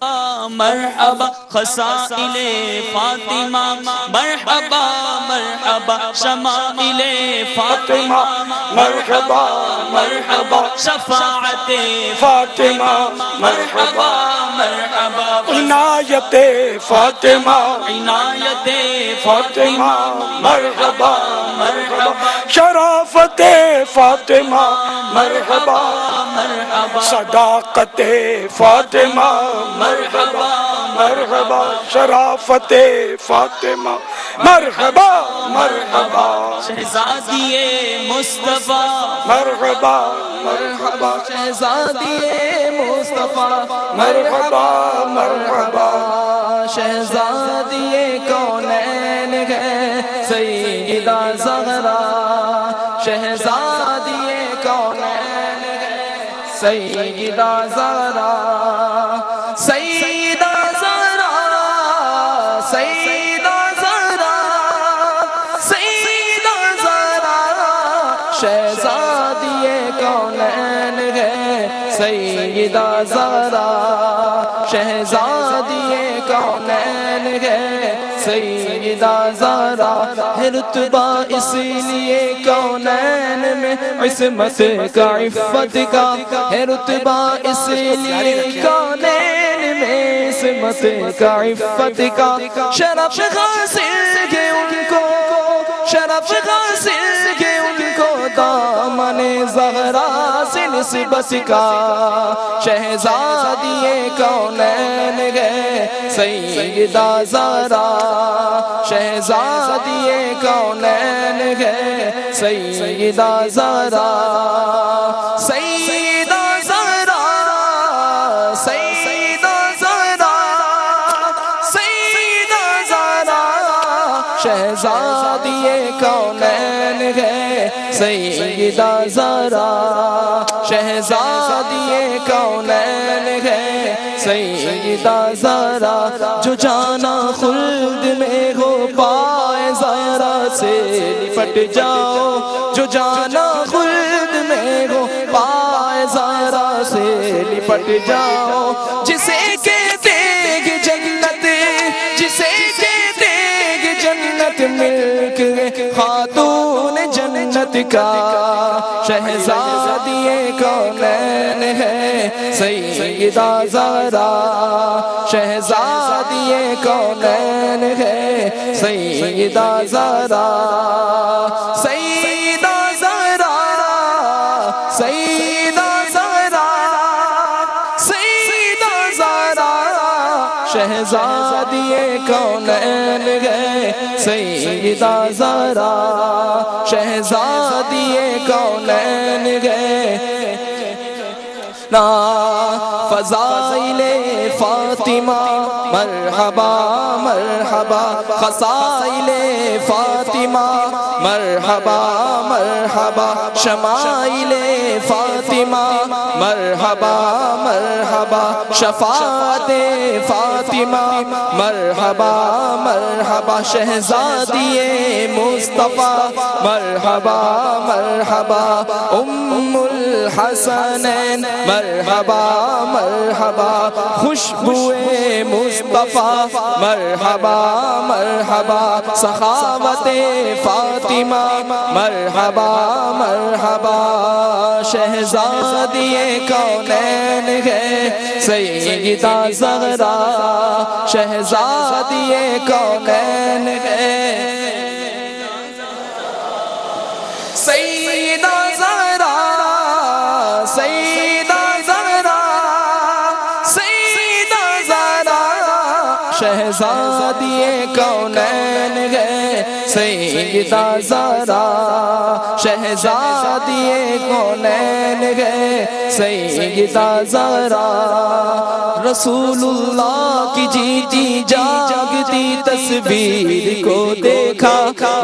مرحبا خصائل فاطمہ مرحبا مرحبا شمائل فاطمہ مرحبا مرحبا شفاعت فاطمہ مرحبا مرحبا عنایت فاطمہ عنایت فاطمہ مرحبا مرحبا شرافت فاطمہ مرحبا مرحبا صداقت فاطمہ مرحبا مرحبا شرافت فاطمہ مرحبا مرحبا شہزادی مصطفیٰ مرحبا مرحبا شہزادی مصطفیٰ مرحبا مرحبا شہزادی کونین ہے سیدہ زہرا شہزادی کونین ہے سیدہ زہرا سیدہ زہرا سیدہ زہرا سیدہ زہرا شہزادی کونین ہے سیدہ زہرا شہزادی کونین ہے سیدہ زہرا ہے رتبہ اس لیے کونین میں عصمت کا عفت کا ہے رتبہ اس لیے کونین میں عصمت کا عفت کا شرف حاصل ہے ان کو شرف حاصل ہے ان کو دامن زہرا سے نسبت کا شہزادی کونین ہے سیدہ زہرا شہزادی کونین ہے سیدہ زہرا سیدہ زہرا سیدہ زہرا سیدہ زہرا شہزادی کونین ہے سیدہ زہرا شہزادی کونین ہے سیدہ زہرا جو جانا خلد میں ہو پائے زہرا سے لپٹ جاؤ جو جانا خلد میں ہو پائے زہرا سے لپٹ جاؤ جسے کہتے ہیں جنت جسے کہتے ہیں جنت ملک خاتون جنت کا شہزادی کونین ہے سیدہ زہرا شہزادی کونین ہے سیدہ زہرا سیدہ زہرا سیدہ زہرا سیدہ زہرا شہزادی کونین ہے سیدہ زہرا شہزادی کونین ہے نا فضائل فاطمہ مرحبا مرحبا خصائل فاطمہ مرحبا مرحبا شمائل فاطمہ مرحبا مرحبا شفاعت فاطمہ مرحبا مرحبا شہزادی مصطفیٰ مرحبا مرحبا ام الحسنین مرحبا مرحبا خوشبو مصطفیٰ مرحبا مرحبا سخاوت فاطمہ مرحبا مرحبا شہزادی کونین ہے سیدہ زہرا شہزادی کونین ہے سیدہ زہرا سیدہ زہرا سیدہ زہرا شہزادی کونین ہے سیدہ زہرا شہزادی کونین ہے سیدہ زہرا رسول اللہ کی جیتی جاگتی تصویر کو دیکھا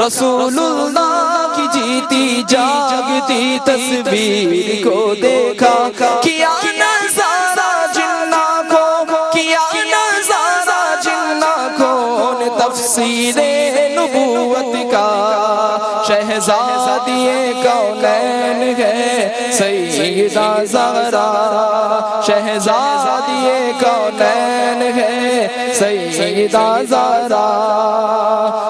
رسول اللہ کی جیتی جاگتی تصویر کو دیکھا کیا نظارہ جنہ کو کیا نظارہ جنہ کو تفسیر نبوت کا شہر شہزادی کونین ہے سیدہ زہرا شہزادی کونین ہے سیدہ زہرا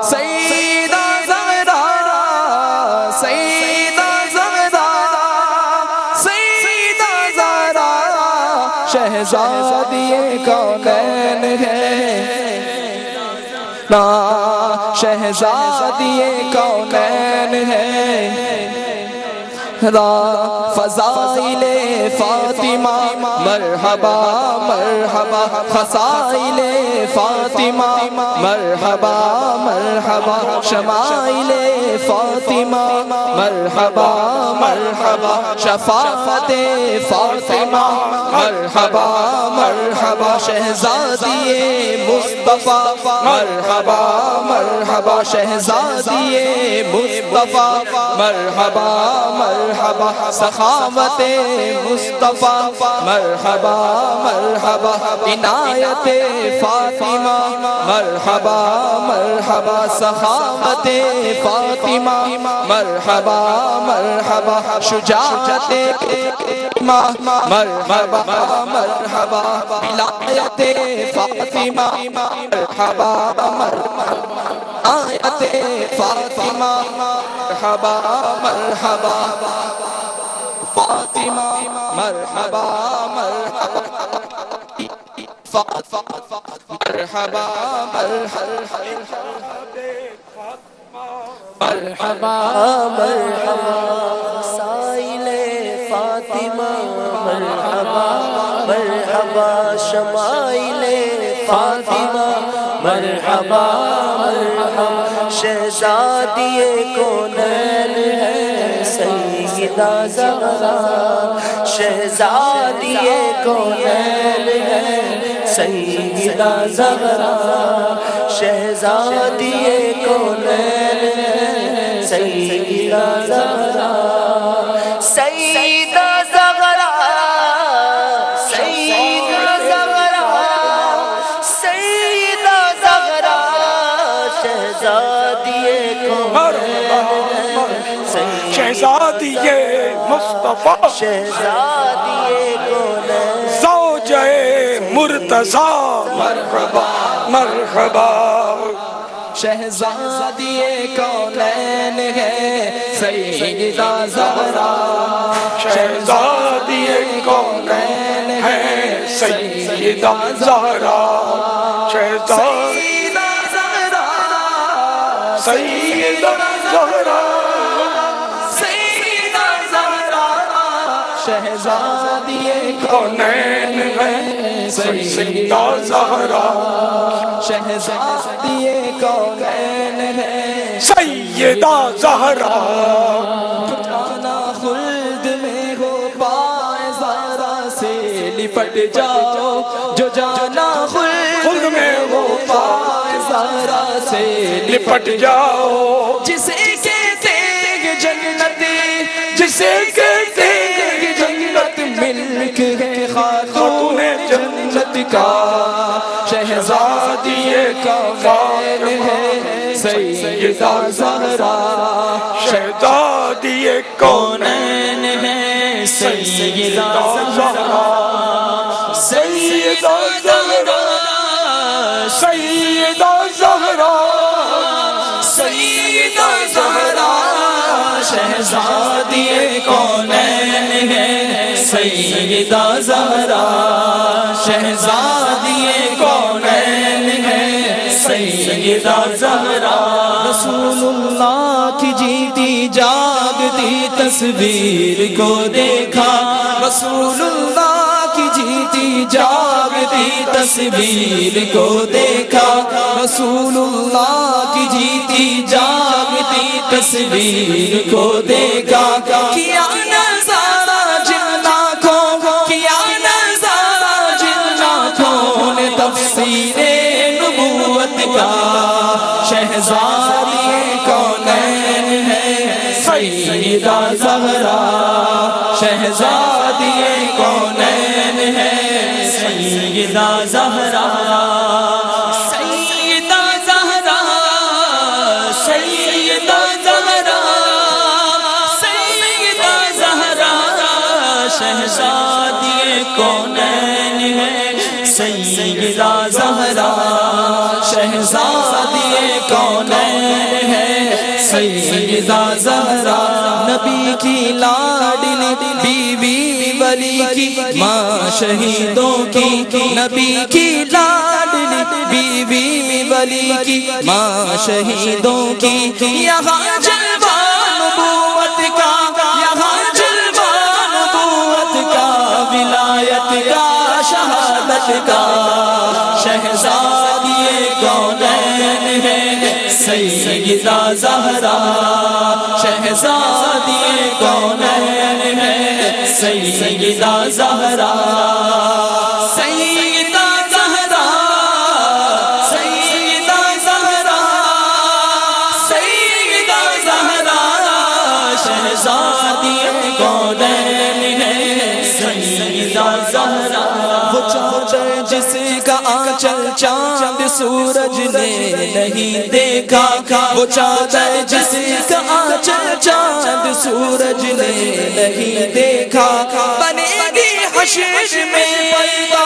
سیدہ زہرا سیدہ زہرا سیدہ زہرا شہزادی کونین ہے نا شہزادی کونین ہے فضائل فاطمہ مرحبا مرحبا خصائل فاطمہ مرحبا مرحبا شمائل فاطمہ مرحبا مرحبا شفاعت فاطمہ مرحبا مرحبا شہزادی مصطفیٰ مرحبا مرحبا شہزادی مصطفیٰ مرحبا مرحبا سخاوت مصطفیٰ مرحبا مرحبا عنایت فاطمہ مرحبا مرحبا سخاوت فاطمہ مرحبا مرحبا شجاعت مرحبا مرحبا ولایت فاطمہ مرحبا مرحبا آیت فاطمہ مرحبا مرحبا فاطمہ مرحبا مرحبا مرحبا مرحبا مرحبا سائل فاطمہ مرحبا مرحبا شمائل فاطمہ مرحبا مرحبا شہزادی کونین ہے سیدہ زہرا شہزادی کونین ہے سیدہ زہرا شہزادی کونین ہے سیدہ زہرا سیدہ زہرا سیدہ زہرا سیدہ زہرا شہزادی شہزادی مصطفیٰ شہزادی کونین زوجہ مرتضیٰ مرحبا مرحبا شہزادی کونین ہے سیدہ زہرا شہزادی کونین ہے سیدہ زہرا شہزادی زہرا سیدہ زہرا سیدہ زہرا شہزادی کونین ہے سیدہ زہرا شہزادی کونین ہے سیدہ زہرا جانا خلد میں ہو پائے زہرا سے لپٹ جاؤ جو جانا خلد میں ہو پائے زہرا سے لپٹ جاؤ جسے کہتے ہیں جنت جسے کہتے ہیں جنت ملک ہے خاتون جنت کا شہزادی کونین ہے سیدہ زہرا شہزادی کونین ہے سیدہ زہرا سیدہ زہرا سیدہ زہرا سیدہ زہرا شہزادی کونین ہے سیدہ زہرا شہزادی کونین ہے سیدہ زہرا رسول اللہ کی جیتی جاگتی تصویر کو دیکھا رسول اللہ کی جیتی جاگتی تصویر کو دیکھا رسول اللہ کی جیتی جاگتی تصویر کو دیکھا کیا نظارہ جن آنکھوں کیا نظارہ جن آنکھوں نے تفسیر نبوت کا شہزادی کونین ہے سیدہ زہرا شہزادی کونین ہے سیدہ زہرا سیدہ زہرا سیدہ زہرا سیدہ زہرا شہزادی کونین ہے سیدہ زہرا نبی کی لاڈلی بیوی ولی کی ماں شہیدوں کی نبی کی لاڈلی بیوی ولی کی ماں شہیدوں کی یہاں جلوہ نبوت کا یہاں جلوہ نبوت کا ولایت کا شہادت کا شہزادی کونین ہے سیدہ زہرا شہزادی کونین ہے سیدہ زہرا سیدہ زہرا سیدہ زہرا سیدہ زہرا شہزادی کونین ہے سیدہ زہرا وہ چادر جس کا آنچل چاند سورج نے نہیں دیکھا وہ چادر جس کا آنچل چاند سورج نے نہیں دیکھا بنے گی حشر میں پردہ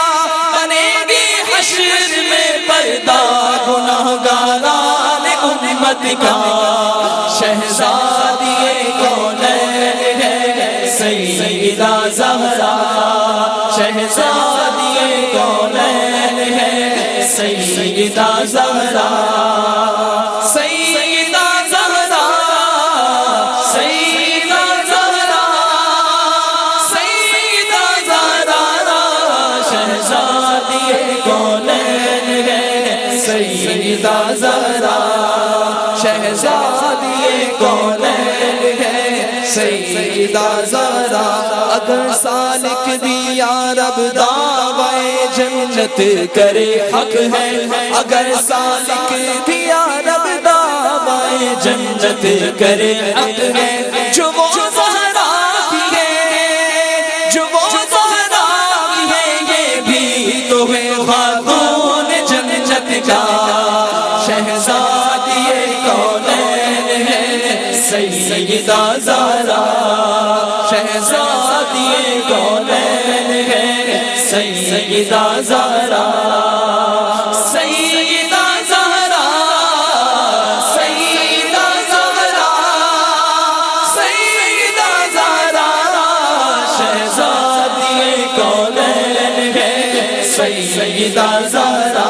بنے گی حشر میں پردہ گناہگاران امت کا شہزادی کونین ہے سیدہ زہرا شہزادی کونین ہے سیدہ زہرا سیدہ زہرا سیدہ زہرا سیدہ زہرا شہزادی کونین ہے سیدہ زہرا شہزادی کونین ہے سیدہ زہرا اگر سالک بھی یا رب دعوی جنت کرے حق ہے اگر سالک بھی یا رب دعوی جنت کرے حق ہے جو وہ زہرا بھی ہے جو وہ زہرا بھی ہے یہ بھی تو ہے خاتون جنت کا شہزادی کونین ہے سیدہ زہرا شہزادی کونین ہے سیدہ زہرا سیدہ زہرا سیدہ زہرا سیدہ زہرا شہزادی کونین ہے سیدہ زہرا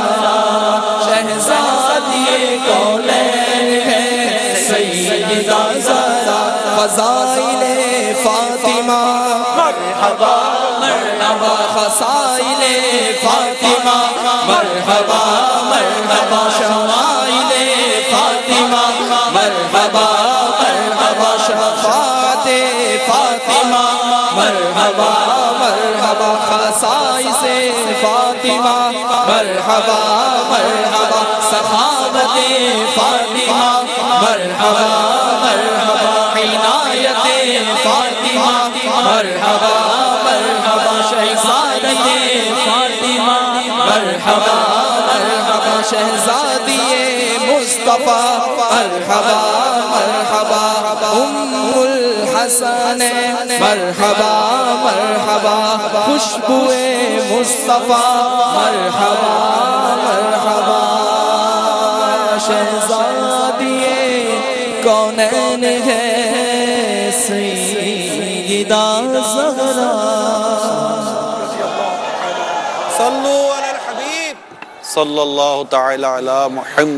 شہزادی کونین ہے سیدہ زہرا فضائل فاطمہ مرحبا مرحبا خصائل فاطمہ مرحبا مرحبا شمائل فاطمہ مرحبا مرحبا شفاعت فاطمہ مرحبا مرحبا خصائص فاطمہ مرحبا مرحبا سخاوت فاطمہ مرحبا مرحبا عنایت فاطمہ مرحبا مرحبا شہزادی فاطمہ مرحبا مرحبا شہزادی مصطفیٰ مرحبا مرحبا ام الحسن مرحبا مرحبا خوشبو مصطفیٰ مرحبا مرحبا شہزادی کونین ہے سیدہ زہرا صلو علی الحبیب صلی اللہ تعالی علی محمد